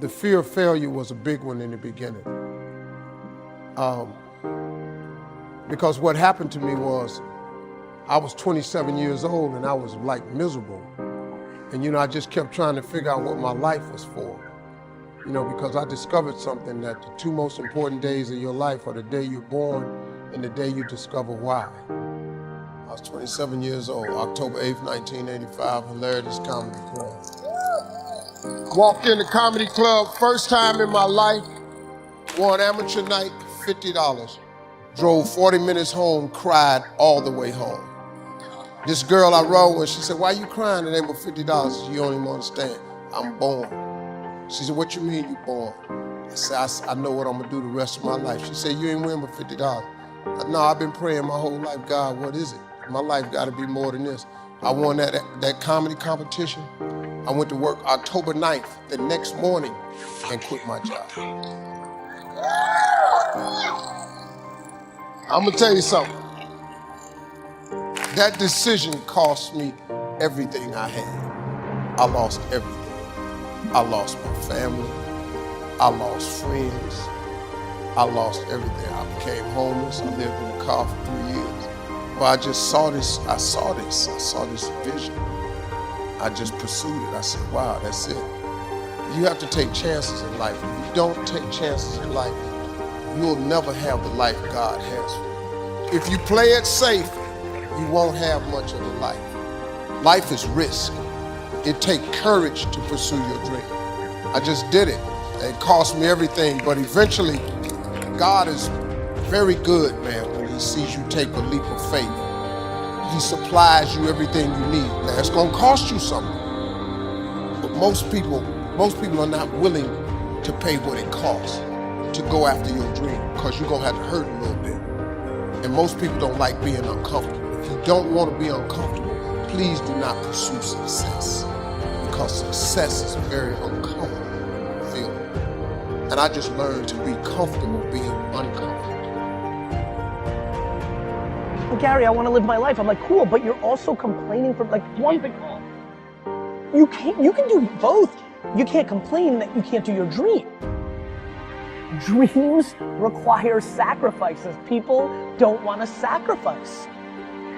The fear of failure was a big one in the beginning. Because what happened to me was, I was 27 years old and I was like miserable. And I just kept trying to figure out what my life was for. Because I discovered something, that the two most important days of your life are the day you're born and the day you discover why. I was 27 years old, October 8th, 1985, Hilarious Comedy Club. Walked in the comedy club, first time in my life, won amateur night, $50. Drove 40 minutes home, cried all the way home. This girl I rode with, she said, "Why you crying? It ain't but $50. You don't even understand. I'm born." She said, "What you mean you born?" I said, I know what I'm gonna do the rest of my life. She said, "You ain't win but $50. No, I've been praying my whole life, God, what is it? My life gotta be more than this. I won that comedy competition. I went to work October 9th, the next morning, and quit my job. I'm gonna tell you something. That decision cost me everything I had. I lost everything. I lost my family. I lost friends. I lost everything. I became homeless. I lived in a car for 3 years. But I just saw this, I saw this vision. I just pursued it. I said, wow, that's it. You have to take chances in life. If you don't take chances in life, you'll never have the life God has for you. If you play it safe, you won't have much of a life. Life is risk. It takes courage to pursue your dream. I just did it. It cost me everything, but eventually, God is very good, man, when he sees you take a leap of faith. He supplies you everything you need. Now, it's gonna cost you something, but most people are not willing to pay what it costs to go after your dream, because you're gonna have to hurt a little bit. And most people don't like being uncomfortable. If you don't want to be uncomfortable, please do not pursue success, because success is a very uncomfortable feeling. And I just learned to be comfortable being uncomfortable. Well, Gary, I want to live my life. I'm like, cool, but you're also complaining for like one thing. You can do both. You can't complain that you can't do your dream. Dreams require sacrifices. People don't want to sacrifice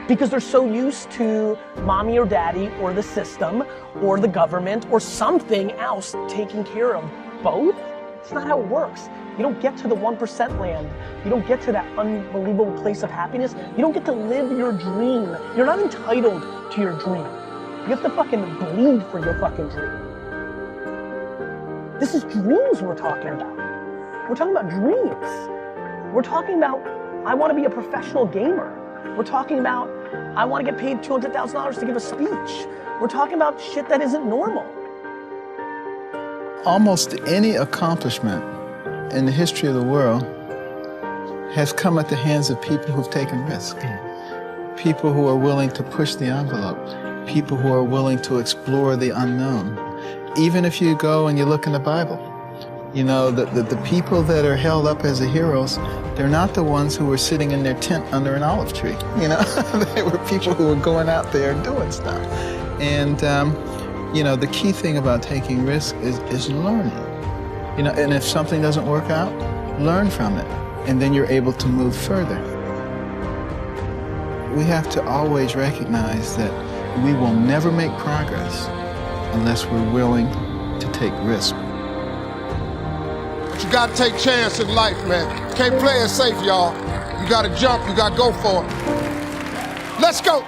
because they're so used to mommy or daddy or the system or the government or something else taking care of both. It's not how it works. You don't get to the 1% land. You don't get to that unbelievable place of happiness. You don't get to live your dream. You're not entitled to your dream. You have to fucking bleed for your fucking dream. This is dreams we're talking about. We're talking about dreams. We're talking about, I want to be a professional gamer. We're talking about, I want to get paid $200,000 to give a speech. We're talking about shit that isn't normal. Almost any accomplishment in the history of the world has come at the hands of people who've taken risks. People who are willing to push the envelope. People who are willing to explore the unknown. Even if you go and you look in the Bible, you know, the people that are held up as the heroes, they're not the ones who were sitting in their tent under an olive tree, you know? They were people who were going out there and doing stuff. And, you know, the key thing about taking risks is learning. You know, and if something doesn't work out, learn from it, and then you're able to move further. We have to always recognize that we will never make progress unless we're willing to take risks. But you gotta take chance in life, man. Can't play it safe, y'all. You gotta jump, you gotta go for it. Let's go.